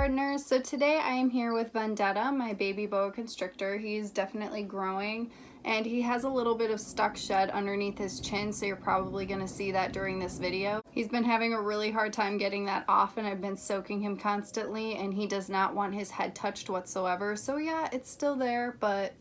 gardeners. So today I am here with Vendetta, my baby boa constrictor. He's definitely growing and he has a little bit of stuck shed underneath his chin, so you're probably going to see that during this video. He's been having a really hard time getting that off, and I've been soaking him constantly, and he does not want his head touched whatsoever. So yeah, it's still there, but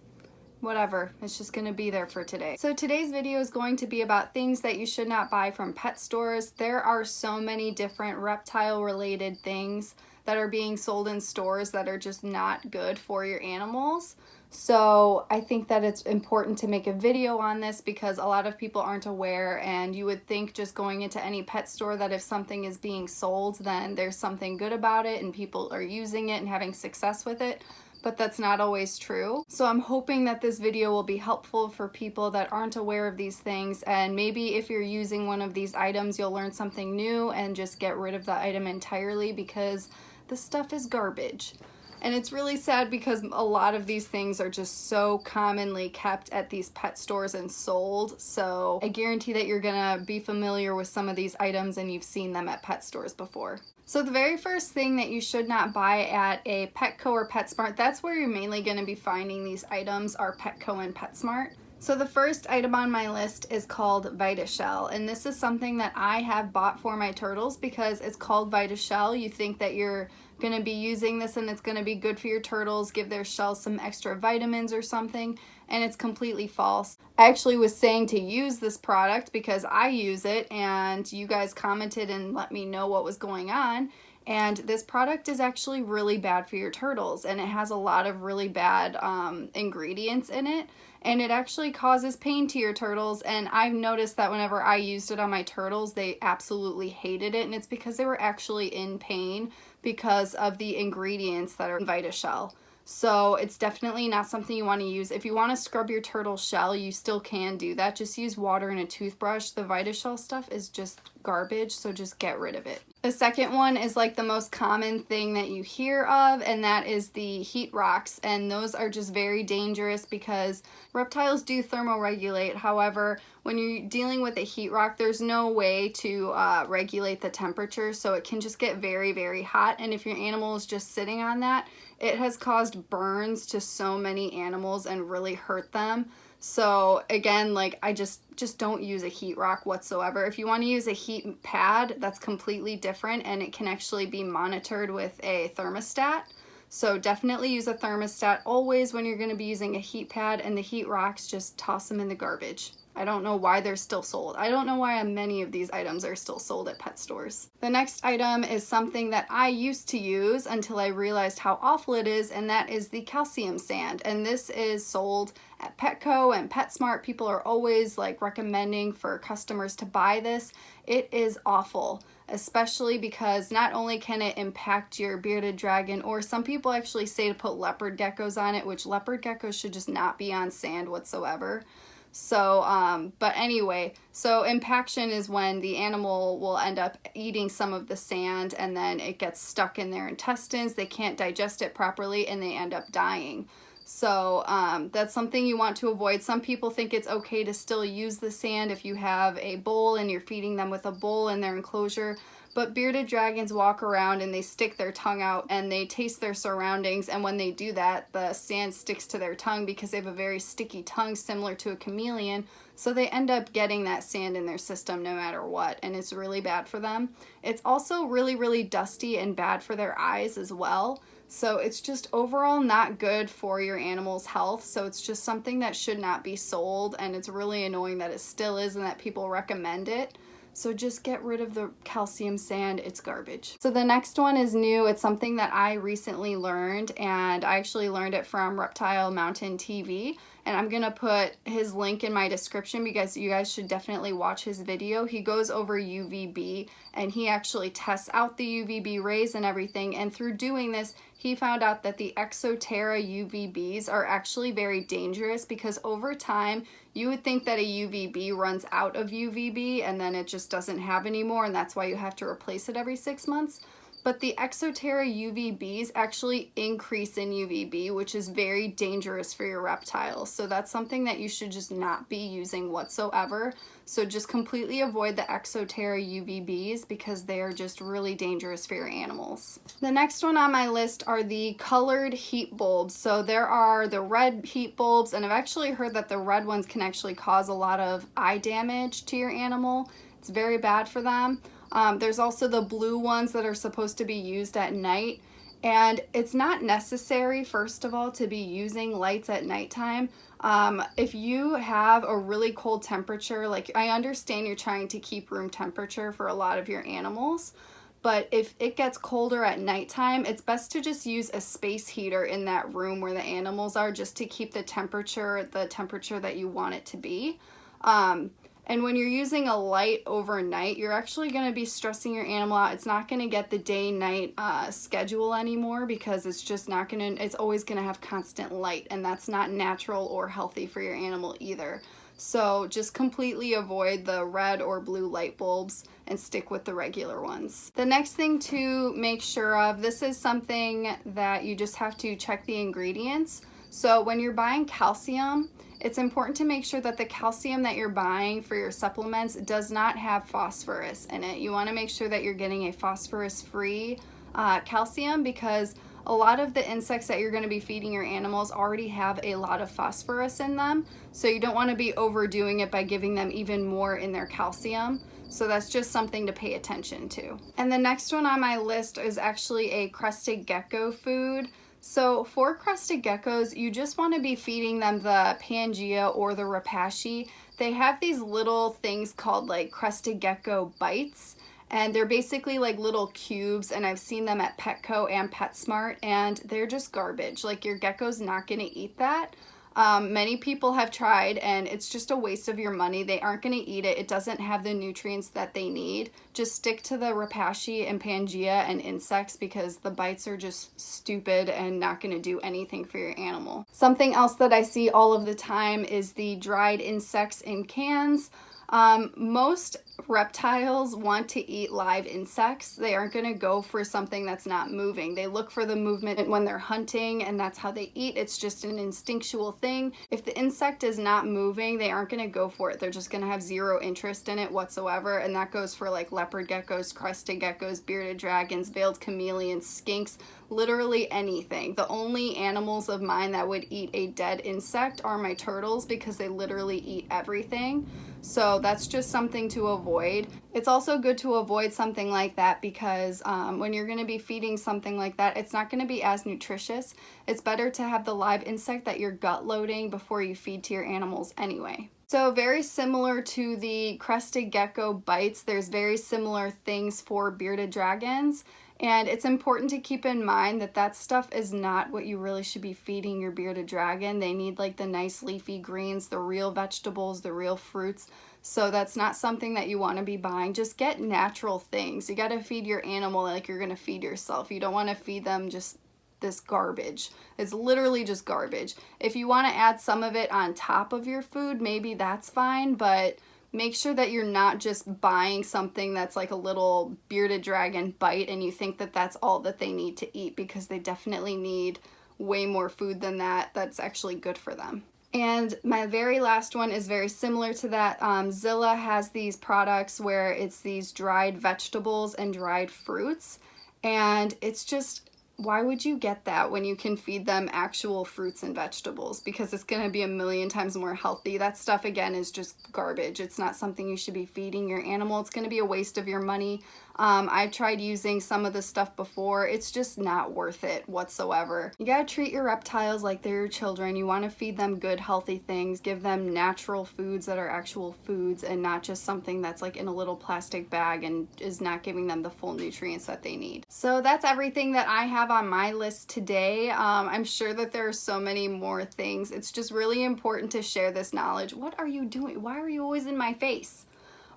whatever, it's just gonna be there for today. So today's video is going to be about things that you should not buy from pet stores. There are so many different reptile related things that are being sold in stores that are just not good for your animals. So I think that it's important to make a video on this because a lot of people aren't aware, and you would think just going into any pet store that if something is being sold, then there's something good about it and people are using it and having success with it. But that's not always true. So I'm hoping that this video will be helpful for people that aren't aware of these things, and maybe if you're using one of these items, you'll learn something new and just get rid of the item entirely because the stuff is garbage. And it's really sad because a lot of these things are just so commonly kept at these pet stores and sold. So I guarantee that you're gonna be familiar with some of these items and you've seen them at pet stores before. So the very first thing that you should not buy at a Petco or PetSmart, that's where you're mainly going to be finding these items, are Petco and PetSmart. So the first item on my list is called VitaShell, and this is something that I have bought for my turtles because it's called VitaShell. You think that you're going to be using this and it's going to be good for your turtles, give their shells some extra vitamins or something, and it's completely false. I actually was saying to use this product because I use it, and you guys commented and let me know what was going on. And this product is actually really bad for your turtles, and it has a lot of really bad ingredients in it, and it actually causes pain to your turtles. And I've noticed that whenever I used it on my turtles, they absolutely hated it, and it's because they were actually in pain because of the ingredients that are in VitaShell. So it's definitely not something you want to use. If you want to scrub your turtle shell, you still can do that. Just use water and a toothbrush. The VitaShell stuff is just garbage, so just get rid of it. The second one is like the most common thing that you hear of, and that is the heat rocks, and those are just very dangerous because reptiles do thermoregulate. However, when you're dealing with a heat rock, there's no way to regulate the temperature, so it can just get very, very hot, and if your animal is just sitting on that, it has caused burns to so many animals and really hurt them. So again, like, I just don't use a heat rock whatsoever. If you want to use a heat pad, that's completely different, and it can actually be monitored with a thermostat. So definitely use a thermostat always when you're going to be using a heat pad, and the heat rocks, just toss them in the garbage. I don't know why they're still sold. I don't know why many of these items are still sold at pet stores. The next item is something that I used to use until I realized how awful it is, and that is the calcium sand. And this is sold at Petco and PetSmart. People are always like recommending for customers to buy this. It is awful, especially because not only can it impact your bearded dragon, or some people actually say to put leopard geckos on it, which leopard geckos should just not be on sand whatsoever. So, but anyway, so impaction is when the animal will end up eating some of the sand and then it gets stuck in their intestines. They can't digest it properly and they end up dying. So that's something you want to avoid. Some people think it's okay to still use the sand if you have a bowl and you're feeding them with a bowl in their enclosure. But bearded dragons walk around and they stick their tongue out and they taste their surroundings, and when they do that, the sand sticks to their tongue because they have a very sticky tongue similar to a chameleon, so they end up getting that sand in their system no matter what, and it's really bad for them. It's also really, really dusty and bad for their eyes as well, so it's just overall not good for your animal's health. So it's just something that should not be sold, and it's really annoying that it still is and that people recommend it. So just get rid of the calcium sand, it's garbage. So the next one is new. It's something that I recently learned, and I actually learned it from Reptile Mountain TV. And I'm gonna put his link in my description because you guys should definitely watch his video. He goes over UVB and he actually tests out the UVB rays and everything. And through doing this, he found out that the Exoterra UVBs are actually very dangerous because over time, you would think that a UVB runs out of UVB and then it just doesn't have any more, and that's why you have to replace it every 6 months. but the Exoterra UVBs actually increase in UVB, which is very dangerous for your reptiles. So that's something that you should just not be using whatsoever. So just completely avoid the Exoterra UVBs because they are just really dangerous for your animals. The next one on my list are the colored heat bulbs. So there are the red heat bulbs, and I've actually heard that the red ones can actually cause a lot of eye damage to your animal. It's very bad for them. There's also the blue ones that are supposed to be used at night, and it's not necessary, first of all, to be using lights at nighttime. If you have a really cold temperature, like I understand you're trying to keep room temperature for a lot of your animals, but if it gets colder at nighttime, it's best to just use a space heater in that room where the animals are, just to keep the temperature that you want it to be. And when you're using a light overnight, you're actually going to be stressing your animal out. It's not going to get the day-night schedule anymore, because it's just not going to, it's always going to have constant light, and that's not natural or healthy for your animal either. So just completely avoid the red or blue light bulbs and stick with the regular ones. The next thing to make sure of, this is something that you just have to check the ingredients. So when you're buying calcium, it's important to make sure that the calcium that you're buying for your supplements does not have phosphorus in it. You want to make sure that you're getting a phosphorus-free calcium, because a lot of the insects that you're going to be feeding your animals already have a lot of phosphorus in them. So you don't want to be overdoing it by giving them even more in their calcium. So that's just something to pay attention to. And the next one on my list is actually a crested gecko food. So for crested geckos, you just want to be feeding them the Pangea or the Repashy. They have these little things called like crested gecko bites, and they're basically like little cubes, and I've seen them at Petco and PetSmart, and they're just garbage. Like, your gecko's not going to eat that. Many people have tried, and it's just a waste of your money. They aren't going to eat it. It doesn't have the nutrients that they need. Just stick to the Repashy and Pangea and insects, because the bites are just stupid and not going to do anything for your animal. Something else that I see all of the time is the dried insects in cans. Most reptiles want to eat live insects. They aren't going to go for something that's not moving. They look for the movement when they're hunting, and that's how they eat. It's just an instinctual thing. If the insect is not moving, they aren't going to go for it. They're just going to have zero interest in it whatsoever, and that goes for like leopard geckos, crested geckos, bearded dragons, veiled chameleons, skinks, literally anything. The only animals of mine that would eat a dead insect are my turtles, because they literally eat everything. So that's just something to avoid. It's also good to avoid something like that, because when you're going to be feeding something like that, it's not going to be as nutritious. It's better to have the live insect that you're gut loading before you feed to your animals anyway. So very similar to the crested gecko bites, there's very similar things for bearded dragons. And it's important to keep in mind that that stuff is not what you really should be feeding your bearded dragon. They need like the nice leafy greens, the real vegetables, the real fruits. So that's not something that you want to be buying. Just get natural things. You got to feed your animal like you're going to feed yourself. You don't want to feed them just this garbage. It's literally just garbage. If you want to add some of it on top of your food, maybe that's fine, but make sure that you're not just buying something that's like a little bearded dragon bite and you think that that's all that they need to eat, because they definitely need way more food than that that's actually good for them. And my very last one is very similar to that. Zilla has these products where it's these dried vegetables and dried fruits, and it's just, why would you get that when you can feed them actual fruits and vegetables? Because it's going to be a million times more healthy. That stuff, again, is just garbage. It's not something you should be feeding your animal. It's going to be a waste of your money. I've tried using some of this stuff before. It's just not worth it whatsoever. You got to treat your reptiles like they're your children. You want to feed them good, healthy things. Give them natural foods that are actual foods, and not just something that's like in a little plastic bag and is not giving them the full nutrients that they need. So that's everything that I have on my list today. I'm sure that there are so many more things. It's just really important to share this knowledge. What are you doing? Why are you always in my face?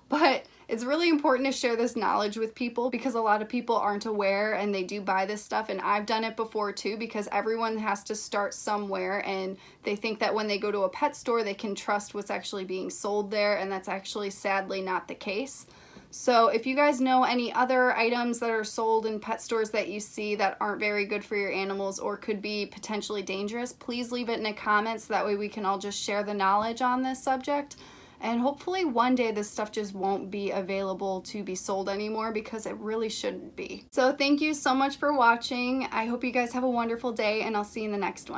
But it's really important to share this knowledge with people, because a lot of people aren't aware and they do buy this stuff. And I've done it before too, because everyone has to start somewhere, and they think that when they go to a pet store they can trust what's actually being sold there, and that's actually sadly not the case. So if you guys know any other items that are sold in pet stores that you see that aren't very good for your animals or could be potentially dangerous, please leave it in the comments. That way we can all just share the knowledge on this subject. And hopefully one day this stuff just won't be available to be sold anymore, because it really shouldn't be. So thank you so much for watching. I hope you guys have a wonderful day, and I'll see you in the next one.